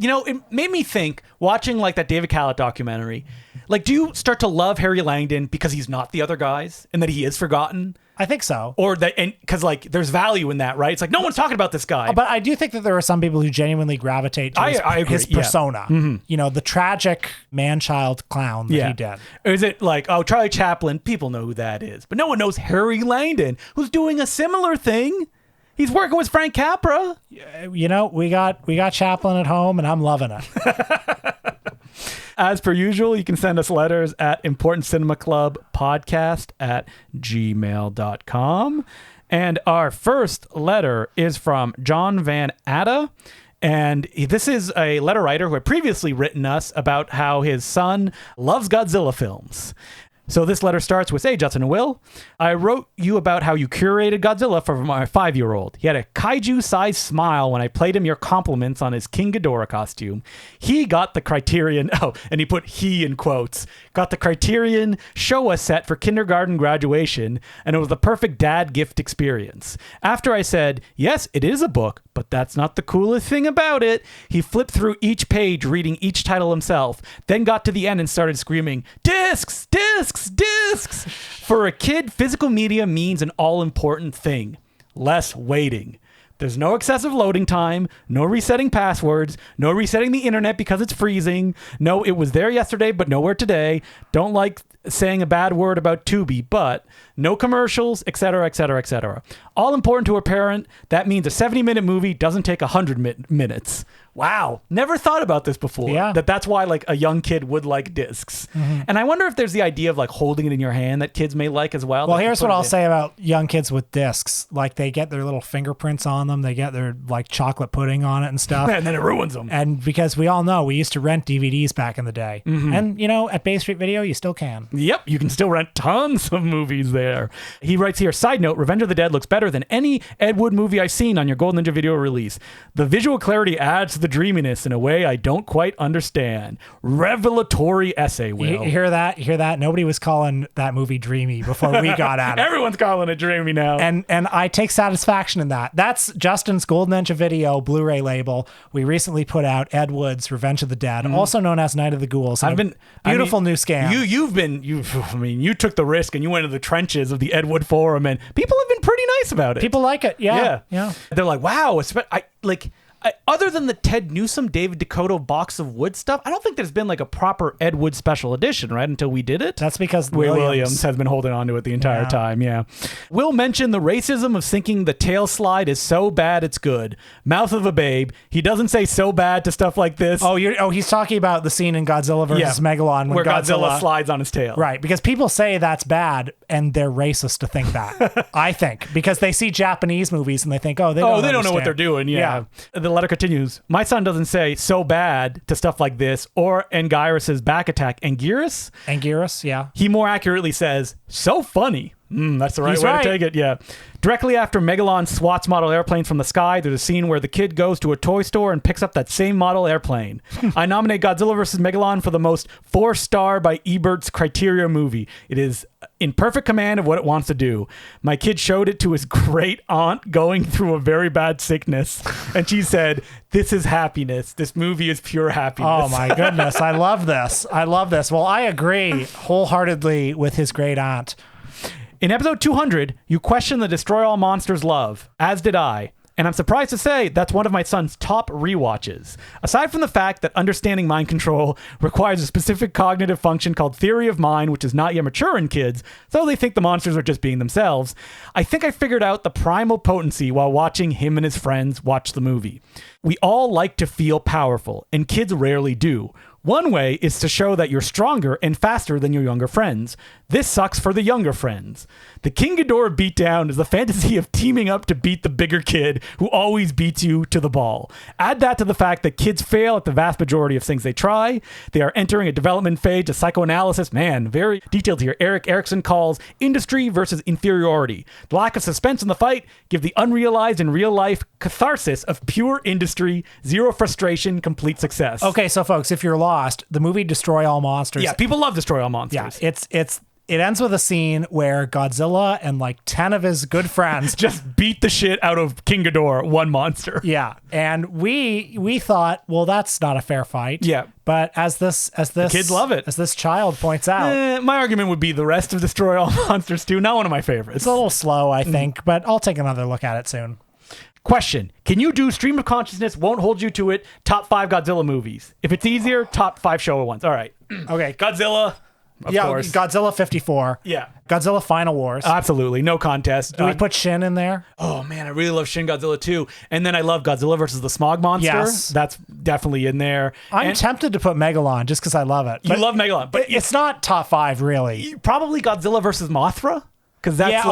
made me think, watching like that David Callett documentary, like, do you start to love Harry Langdon because he's not the other guys and that he is forgotten? I think so. Or that, and because like there's value in that, right? It's like no one's talking about this guy. But I do think that there are some people who genuinely gravitate to his persona. Yeah. Mm-hmm. The tragic man-child clown that he did. Or is it like, oh, Charlie Chaplin? People know who that is, but no one knows Harry Langdon, who's doing a similar thing. He's working with Frank Capra. We got Chaplin at home, and I'm loving it. As per usual, you can send us letters at importantcinemaclubpodcast@gmail.com. And our first letter is from John Van Atta. And this is a letter writer who had previously written us about how his son loves Godzilla films. So this letter starts with, hey, Justin and Will, I wrote you about how you curated Godzilla for my 5-year-old. He had a kaiju-sized smile when I played him your compliments on his King Ghidorah costume. He got the Criterion, and he put he in quotes, got the Criterion Showa set for kindergarten graduation, and it was the perfect dad gift experience. After I said, yes, it is a book, but that's not the coolest thing about it, he flipped through each page reading each title himself, then got to the end and started screaming, discs, discs, discs. For a kid, physical media means an all-important thing. Less waiting. There's no excessive loading time, no resetting passwords, no resetting the internet because it's freezing. No, it was there yesterday, but nowhere today. Don't like saying a bad word about Tubi, but no commercials, etc., etc., etc. All important to a parent. That means a 70-minute movie doesn't take 100 minutes. Wow. Never thought about this before. Yeah. That's why like a young kid would like discs. Mm-hmm. And I wonder if there's the idea of like holding it in your hand that kids may like as well. Well, here's what I'll say about young kids with discs. Like they get their little fingerprints on them. They get their like chocolate pudding on it and stuff. And then it ruins them. And because we all know we used to rent DVDs back in the day. Mm-hmm. And at Bay Street Video, you still can. Yep. You can still rent tons of movies there. He writes here, side note, Revenge of the Dead looks better than any Ed Wood movie I've seen on your Golden Ninja Video release. The visual clarity adds to the dreaminess in a way I don't quite understand. Revelatory essay, Will. You hear that? You hear that? Nobody was calling that movie dreamy before we got at it. Everyone's calling it dreamy now. And I take satisfaction in that. That's Justin's Golden Edge of Video Blu-ray label. We recently put out Ed Wood's Revenge of the Dead, also known as Night of the Ghouls. Beautiful new scam. You took the risk and you went into the trenches of the Ed Wood forum, and people have been pretty nice about it. People like it. Yeah. They're like, wow. Other than the Ted Newsom, David Dakota box of wood stuff, I don't think there's been like a proper Ed Wood special edition, right? Until we did it. That's because Williams has been holding on to it the entire time. Yeah. Will mentioned the racism of thinking the tail slide is so bad it's good. Mouth of a babe. He doesn't say so bad to stuff like this. He's talking about the scene in Godzilla versus Megalon where Godzilla slides on his tail. Right, because people say that's bad and they're racist to think that. I think because they see Japanese movies and they think, they don't know what they're doing. Yeah. The letter continues. My son doesn't say so bad to stuff like this or Anguirus's back attack. Anguirus, yeah. He more accurately says so funny. That's the right way to take it. Yeah. Directly after Megalon swats model airplanes from the sky, there's a scene where the kid goes to a toy store and picks up that same model airplane. I nominate Godzilla vs. Megalon for the most 4-star by Ebert's Criteria movie. It is in perfect command of what it wants to do. My kid showed it to his great aunt going through a very bad sickness, and she said, "This is happiness. This movie is pure happiness." Oh my goodness. I love this. Well, I agree wholeheartedly with his great aunt. In episode 200, you question the Destroy All Monsters love, as did I, and I'm surprised to say that's one of my son's top rewatches. Aside from the fact that understanding mind control requires a specific cognitive function called theory of mind, which is not yet mature in kids, so they think the monsters are just being themselves, I think I figured out the primal potency while watching him and his friends watch the movie. We all like to feel powerful, and kids rarely do. One way is to show that you're stronger and faster than your younger friends. This sucks for the younger friends. The King Ghidorah beatdown is the fantasy of teaming up to beat the bigger kid who always beats you to the ball. Add that to the fact that kids fail at the vast majority of things they try. They are entering a development phase of psychoanalysis. Man, very detailed here. Eric Erickson calls industry versus inferiority. The lack of suspense in the fight give the unrealized in real life catharsis of pure industry, zero frustration, complete success. Okay, so folks, if you're lost, the movie Destroy All Monsters. Yeah, people love Destroy All Monsters. Yeah, it ends with a scene where Godzilla and like 10 of his good friends just beat the shit out of King Ghidorah, one monster. Yeah, and we thought, well, that's not a fair fight. Yeah, but as the kids love it. As this child points out, my argument would be the rest of Destroy All Monsters too. Not one of my favorites. It's a little slow, I think, but I'll take another look at it soon. Question. Can you do stream of consciousness won't hold you to it top 5 Godzilla movies? If it's easier, top 5 Showa ones. All right. Okay. Godzilla, of course. Godzilla 54. Yeah. Godzilla Final Wars. Absolutely. No contest. Do we put Shin in there? Oh, man. I really love Shin Godzilla too. And then I love Godzilla versus the Smog Monster. Yes. That's definitely in there. I'm tempted to put Megalon just because I love it. You love Megalon. But it's not top 5, really. Probably Godzilla versus Mothra. Because that's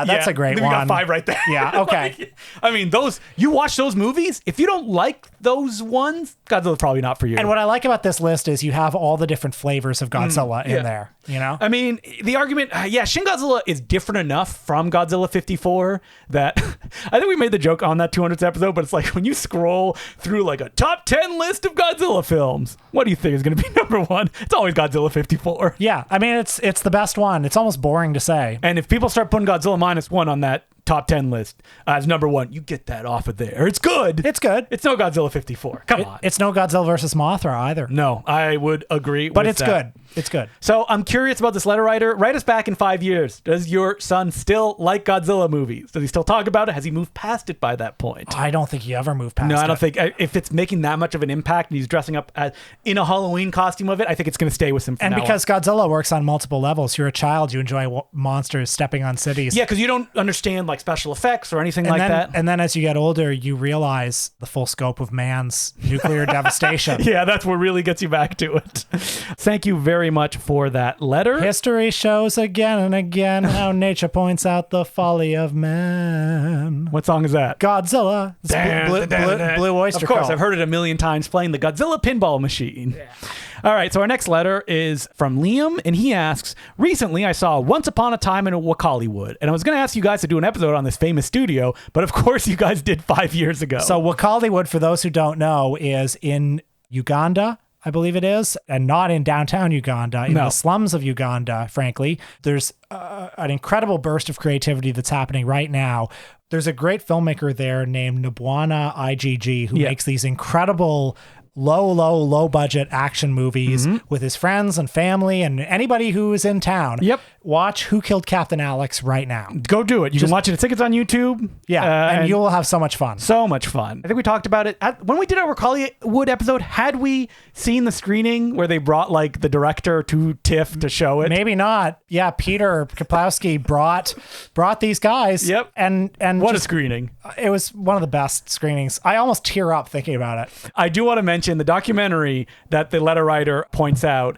that's a great one. We got 5 right there. Yeah, okay. I mean, you watch those movies, if you don't like those ones, Godzilla's probably not for you. And what I like about this list is you have all the different flavors of Godzilla in there, you know? I mean, the argument, Shin Godzilla is different enough from Godzilla 54 that I think we made the joke on that 200th episode, but it's like when you scroll through like a top 10 list of Godzilla films, what do you think is going to be number 1? It's always Godzilla 54. Yeah, I mean, it's the best one. It's almost boring to say. And if people start putting Godzilla -1 on that top 10 list as number 1, you get that off of there. It's good. It's good. It's no Godzilla 54. Come on. It's no Godzilla versus Mothra either. No, I would agree but with that. But it's good. It's good. So I'm curious about this letter writer. Write us back in 5 years. Does your son still like Godzilla movies? Does he still talk about it? Has he moved past it by that point? I don't think he ever moved past it. No, I don't think. If it's making that much of an impact and he's dressing up in a Halloween costume of it, I think it's going to stay with him for now. And because Godzilla works on multiple levels, you're a child, you enjoy monsters stepping on cities. Yeah, because you don't understand like special effects or anything like that. And then as you get older, you realize the full scope of man's nuclear devastation. Yeah, that's what really gets you back to it. Thank you very much for that letter. History shows again and again how nature points out the folly of man. What song is that? Godzilla. Blue Oyster Of course, Cult. I've heard it a million times playing the Godzilla pinball machine. Yeah. All right, so our next letter is from Liam, and he asks, recently I saw Once Upon a Time in Wakaliwood, and I was going to ask you guys to do an episode on this famous studio, but of course you guys did 5 years ago. So Wakaliwood, for those who don't know, is in Uganda, I believe it is, and not in downtown Uganda, in the slums of Uganda, frankly. There's an incredible burst of creativity that's happening right now. There's a great filmmaker there named Nabwana IGG who makes these incredible low budget action movies with his friends and family and anybody who is in town. Yep. Watch Who Killed Captain Alex right now. Go do it. You can watch it. I think it's on YouTube. Yeah, and you'll have so much fun. So much fun. I think we talked about it when we did our Wakaliwood episode. Had we seen the screening where they brought like the director to TIFF to show it? Maybe not. Yeah, Peter Kaplowski brought these guys. Yep. And what a screening. It was one of the best screenings. I almost tear up thinking about it. I do want to mention the documentary that the letter writer points out.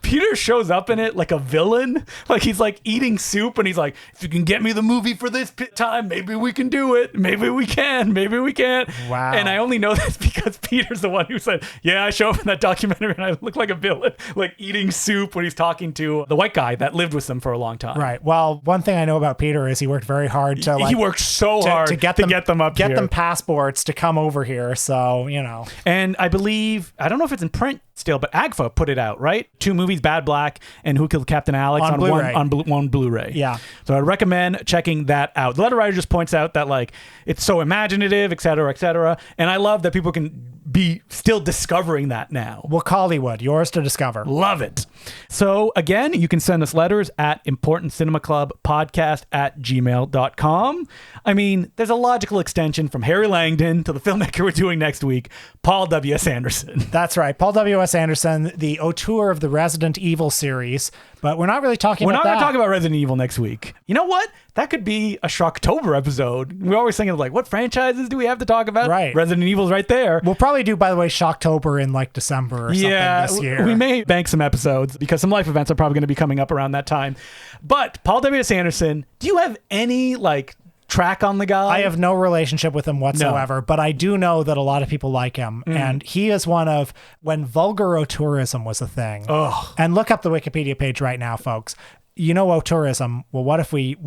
Peter shows up in it like a villain. Like he's like eating soup and he's like, if you can get me the movie for this time, maybe we can do it. Maybe we can. Maybe we can't. Wow. And I only know this because Peter's the one who said, yeah, I show up in that documentary and I look like a villain, like eating soup when he's talking to the white guy that lived with him for a long time. Right. Well, one thing I know about Peter is he worked very hard to he worked so hard to get them up here. Get them passports to come over here. So, you know. And I believe, I don't know if it's in print still, but AGFA put it out, right? 2 movies, Bad Black and Who Killed Captain Alex on Blu-ray. one Blu-ray. Yeah. So I recommend checking that out. The letter writer just points out that like it's so imaginative, et cetera, et cetera. And I love that people can be still discovering that now. Wakaliwood, yours to discover. Love it. So again, you can send us letters at importantcinemaclubpodcast@gmail.com. I mean, there's a logical extension from Harry Langdon to the filmmaker we're doing next week, Paul W.S. Anderson. That's right. Paul W.S. Anderson, the auteur of the Resident Evil series. But we're not really talking about that. We're not going to talk about Resident Evil next week. You know what? That could be a Shocktober episode. We're always thinking like, what franchises do we have to talk about? Right. Resident Evil's right there. We'll probably do, by the way, Shocktober in like December or something this year. We may bank some episodes because some life events are probably going to be coming up around that time. But Paul W.S. Anderson, do you have any like track on the guy? I have no relationship with him whatsoever, but I do know that a lot of people like him. And he is one of, when vulgar auteurism was a thing. Oh. And look up the Wikipedia page right now, folks. You know auteurism. Well, what if we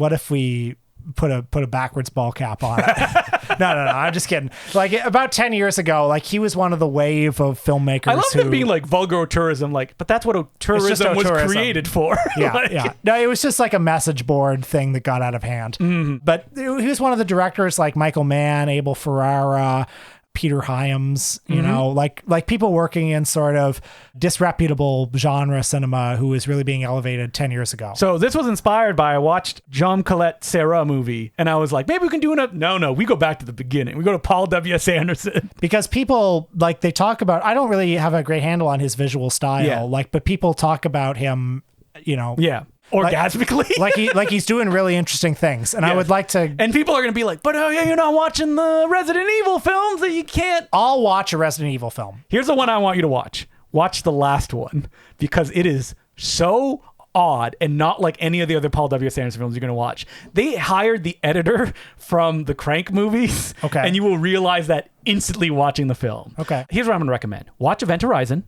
put a backwards ball cap on it? No, I'm just kidding. Like about 10 years ago, like he was one of the wave of filmmakers. I love him being like vulgar tourism, like, but that's what tourism was created for. Yeah, like, yeah. No, it was just like a message board thing that got out of hand. But he was one of the directors like Michael Mann, Abel Ferrara, Peter Hyams, you know, like people working in sort of disreputable genre cinema who was really being elevated 10 years ago. So this was inspired by, I watched Jean Colette Serra movie and I was like, maybe we can do no, we go back to the beginning. We go to Paul W.S. Anderson. Because people, like they talk about, I don't really have a great handle on his visual style, but people talk about him, you know. Yeah. Orgasmically, like he's doing really interesting things, and I would like to. And people are going to be like, "But you're not watching the Resident Evil films that you can't." I'll watch a Resident Evil film. Here's the one I want you to watch. Watch the last one because it is so odd and not like any of the other Paul W.S. Anderson films you're going to watch. They hired the editor from the Crank movies, and you will realize that instantly watching the film. Okay, here's what I'm going to recommend: watch Event Horizon.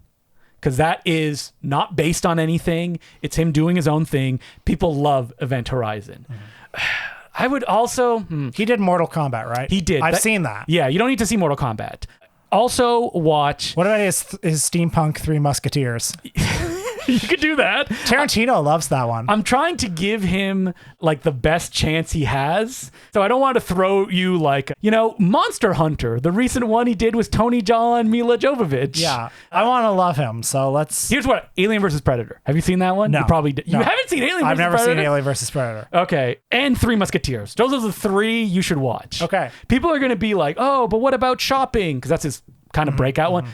Because that is not based on anything. It's him doing his own thing. People love Event Horizon. I would also... He did Mortal Kombat, right? He did. I've seen that. Yeah, you don't need to see Mortal Kombat. Also watch... What about his steampunk Three Musketeers? You could do that. Tarantino loves that one. I'm trying to give him like the best chance he has. So I don't want to throw you like, Monster Hunter. The recent one he did was Tony Jaa and Mila Jovovich. Yeah. I want to love him. So let's... Here's what, Alien vs. Predator. Have you seen that one? No. You probably did. No. You haven't seen Alien vs. Predator? I've never seen Alien vs. Predator. Okay. And Three Musketeers. Those are the 3 you should watch. Okay. People are going to be like, oh, but what about Shopping? Because that's his kind of breakout one.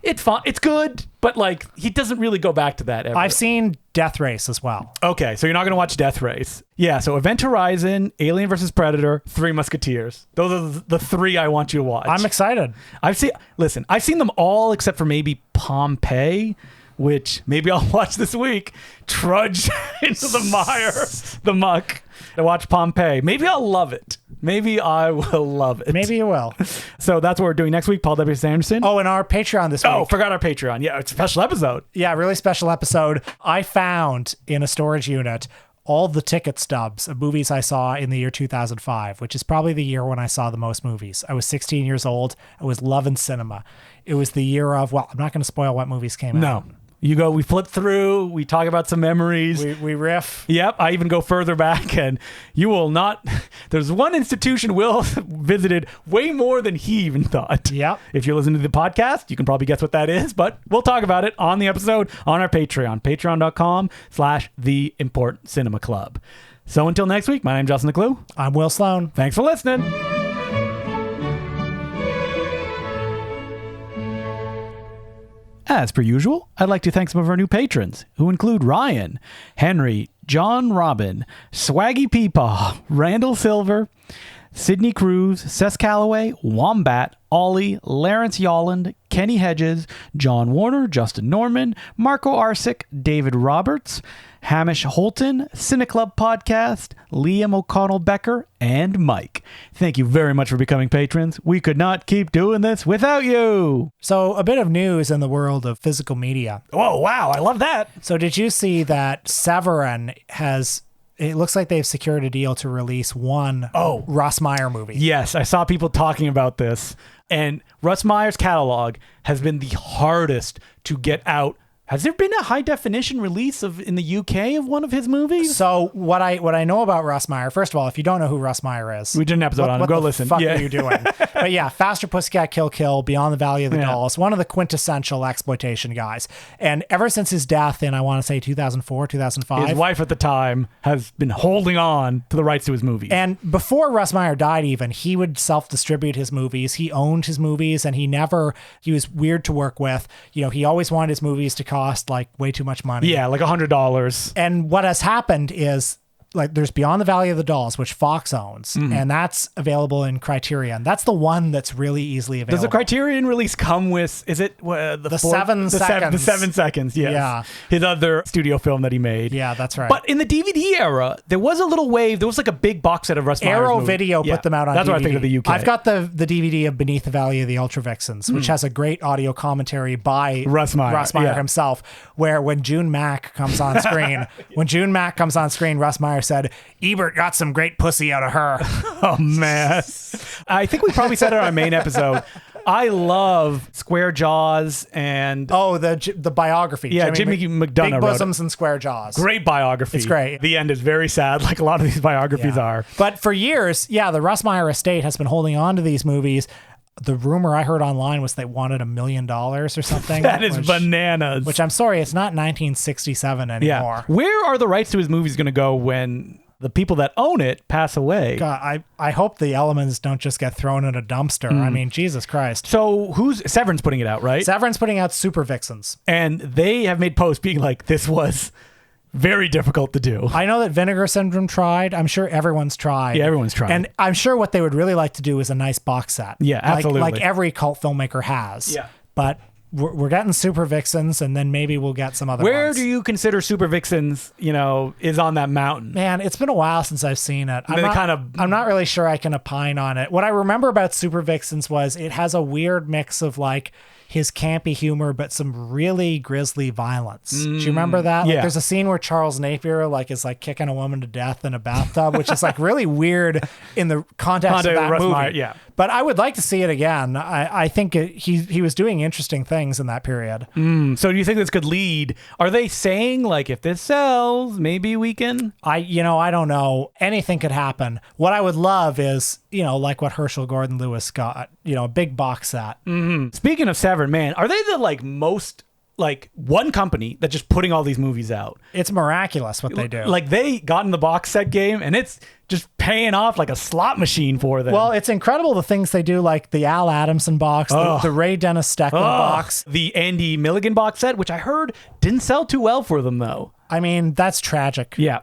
It's fun. It's good, but like he doesn't really go back to that ever. I've seen Death Race as well. Okay, so you're not going to watch Death Race. Yeah, so Event Horizon, Alien vs. Predator, Three Musketeers. Those are the 3 I want you to watch. I'm excited. I've seen them all except for maybe Pompeii, which maybe I'll watch this week. Trudge into the mire, the muck, to watch Pompeii. Maybe I'll love it. Maybe I will love it. Maybe you will. So that's what we're doing next week. Paul W. Sanderson. Oh, and our Patreon this week. Oh, forgot our Patreon. Yeah, it's a special episode. Yeah, really special episode. I found in a storage unit all the ticket stubs of movies I saw in the year 2005, which is probably the year when I saw the most movies. I was 16 years old. I was loving cinema. It was the year of, well, I'm not going to spoil what movies came out. No. You go, we flip through, we talk about some memories. We riff. Yep, I even go further back, and you will not. There's one institution Will visited way more than he even thought. Yep. If you listen to the podcast, you can probably guess what that is, but we'll talk about it on the episode on our Patreon, patreon.com/The Important Cinema Club. So until next week, my name's Justin DeClue. I'm Will Sloan. Thanks for listening. As per usual, I'd like to thank some of our new patrons, who include Ryan, Henry, John Robin, Swaggy Peepaw, Randall Silver, Sydney Cruz, Cess Calloway, Wombat, Ollie, Lawrence Yolland, Kenny Hedges, John Warner, Justin Norman, Marco Arsic, David Roberts, Hamish Holton, Cineclub Podcast, Liam O'Connell Becker, and Mike. Thank you very much for becoming patrons. We could not keep doing this without you. So a bit of news in the world of physical media. Oh, wow. I love that. So did you see that Severin has... It looks like they've secured a deal to release one Russ Meyer movie. Yes, I saw people talking about this. And Russ Meyer's catalog has been the hardest to get out. Has there been a high definition release in the UK of one of his movies? So what I know about Russ Meyer, first of all, if you don't know who Russ Meyer is, we did an episode on him. Go listen. What the fuck are you doing? But yeah, Faster Pussycat Kill Kill, Beyond the Valley of the Dolls, one of the quintessential exploitation guys. And ever since his death in, I want to say 2004, 2005. His wife at the time has been holding on to the rights to his movies. And before Russ Meyer died even, he would self-distribute his movies. He owned his movies, and he was weird to work with. You know, he always wanted his movies to cost like way too much money. Yeah, like $100. And what has happened is, like, there's Beyond the Valley of the Dolls, which Fox owns, and that's available in Criterion. That's the one that's really easily available. Does the Criterion release come with, is it the 7 seconds? The 7 seconds, yes. Yeah. His other studio film that he made. Yeah, that's right. But in the DVD era, there was a little wave. There was like a big box set of Russ Meyer's Arrow movies. Video put them out on That's DVD. what I think of the UK. I've got the DVD of Beneath the Valley of the Ultra Vixens, which has a great audio commentary by Russ Meyer himself, where when June Mack comes on screen, Russ Meyer said, Ebert got some great pussy out of her. Oh, man. I think we probably said it on our main episode. I love Square Jaws and... Oh, the biography. Yeah, Jimmy McDonough Big Bosoms and Square Jaws. Great biography. It's great. The end is very sad, like a lot of these biographies are. But for years, the Russ Meyer estate has been holding on to these movies. The rumor I heard online was they wanted $1 million or something. That is bananas. Which I'm sorry, it's not 1967 anymore. Yeah. Where are the rights to his movies going to go when the people that own it pass away? God, I hope the elements don't just get thrown in a dumpster. I mean, Jesus Christ. So Severin's putting it out, right? Severin's putting out Super Vixens. And they have made posts being like, this was very difficult to do. I know that Vinegar Syndrome tried. I'm sure everyone's tried. Yeah, everyone's tried. And I'm sure what they would really like to do is a nice box set. Yeah, absolutely. Like every cult filmmaker has. Yeah. But we're getting Super Vixens, and then maybe we'll get some other Where ones. do you consider Super Vixens, is on that mountain? Man, it's been a while since I've seen it. I'm not really sure I can opine on it. What I remember about Super Vixens was it has a weird mix of like his campy humor, but some really grisly violence. Do you remember that? Like, there's a scene where Charles Napier is kicking a woman to death in a bathtub, which is like really weird in the context of that Russ movie. Meyer, yeah. But I would like to see it again. I think he was doing interesting things in that period. So do you think this could lead? Are they saying like, if this sells, maybe we can? I don't know. Anything could happen. What I would love is, like what Herschel Gordon Lewis got, a big box set. Speaking of Severin, man, are they the most one company that's just putting all these movies out? It's miraculous what they do. Like they got in the box set game and it's just paying off like a slot machine for them. Well, it's incredible the things they do, like the Al Adamson box, the Ray Dennis Stecklin box, the Andy Milligan box set, which I heard didn't sell too well for them though. I mean, that's tragic. Yeah.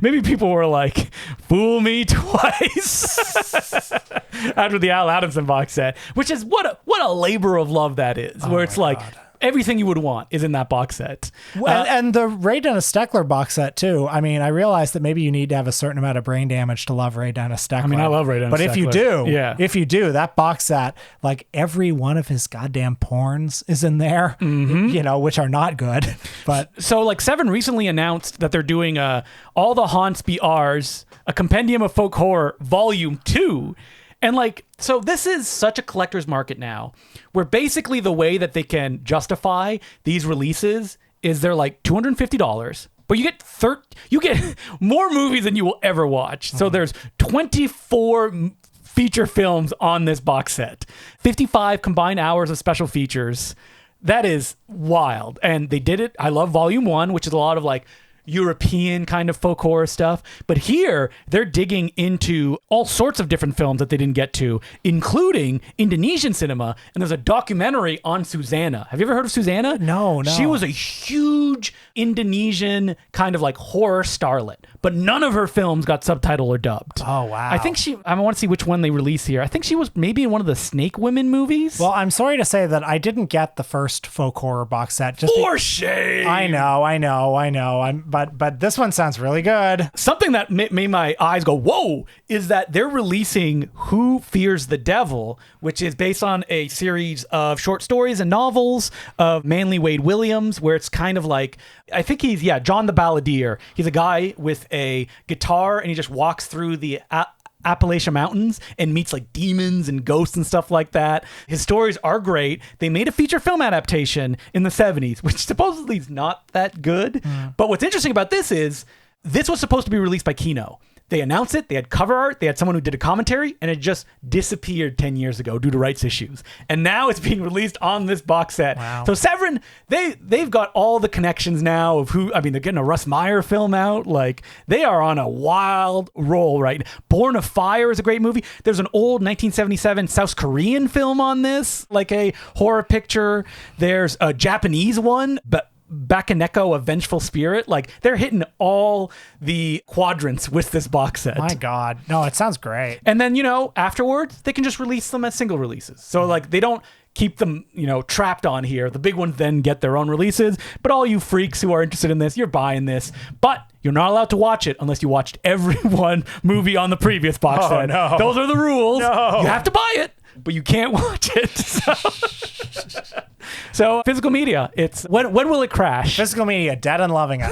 Maybe people were like, fool me twice after the Al Adamson box set, which is what a labor of love that is, where it's like, everything you would want is in that box set. And the Ray Dennis Steckler box set too. I mean, I realize that maybe you need to have a certain amount of brain damage to love Ray Dennis Steckler. I mean, I love Ray Dennis But if you do, Yeah. if you do, that box set, like every one of his goddamn porns is in there, you know, which are not good. But So like Seven recently announced that they're doing All the Haunts Be Ours, a compendium of folk horror, volume 2. And like, so this is such a collector's market now, where basically the way that they can justify these releases is they're like $250, but you get more movies than you will ever watch. So there's 24 feature films on this box set, 55 combined hours of special features. That is wild. And they did it. I love volume 1, which is a lot of like European kind of folk horror stuff. But here they're digging into all sorts of different films that they didn't get to, including Indonesian cinema. And there's a documentary on Susanna. Have you ever heard of Susanna? No. She was a huge Indonesian kind of like horror starlet, but none of her films got subtitled or dubbed. Oh, wow. I think I want to see which one they release here. I think she was maybe in one of the Snake Women movies. well, I'm sorry to say that I didn't get the first folk horror box set. For shame. I know. But this one sounds really good. Something that made my eyes go, whoa, is that they're releasing Who Fears the Devil, which is based on a series of short stories and novels of Manly Wade Williams, where it's kind of like, I think he's, John the Balladeer. He's a guy with a guitar and he just walks through the Appalachian Mountains and meets like demons and ghosts and stuff like that. His stories are great. They made a feature film adaptation in the 70s, which supposedly is not that good. But what's interesting about this is this was supposed to be released by Kino. They announced it, they had cover art, they had someone who did a commentary, and it just disappeared 10 years ago due to rights issues. And now it's being released on this box set. Wow. So Severin, they've got all the connections now of who, I mean, they're getting a Russ Meyer film out. Like, they are on a wild roll right now. Born of Fire is a great movie. There's an old 1977 South Korean film on this, like a horror picture. There's a Japanese one, but Bakaneko, A Vengeful Spirit. Like, they're hitting all the quadrants with this box set. My God. No, it sounds great. And then, afterwards, they can just release them as single releases. So, like, they don't keep them, trapped on here. The big ones then get their own releases. But all you freaks who are interested in this, you're buying this. But you're not allowed to watch it unless you watched every one movie on the previous box set. No. Those are the rules. No. You have to buy it, but you can't watch it. So physical media, it's when will it crash? Physical media, dead and loving it.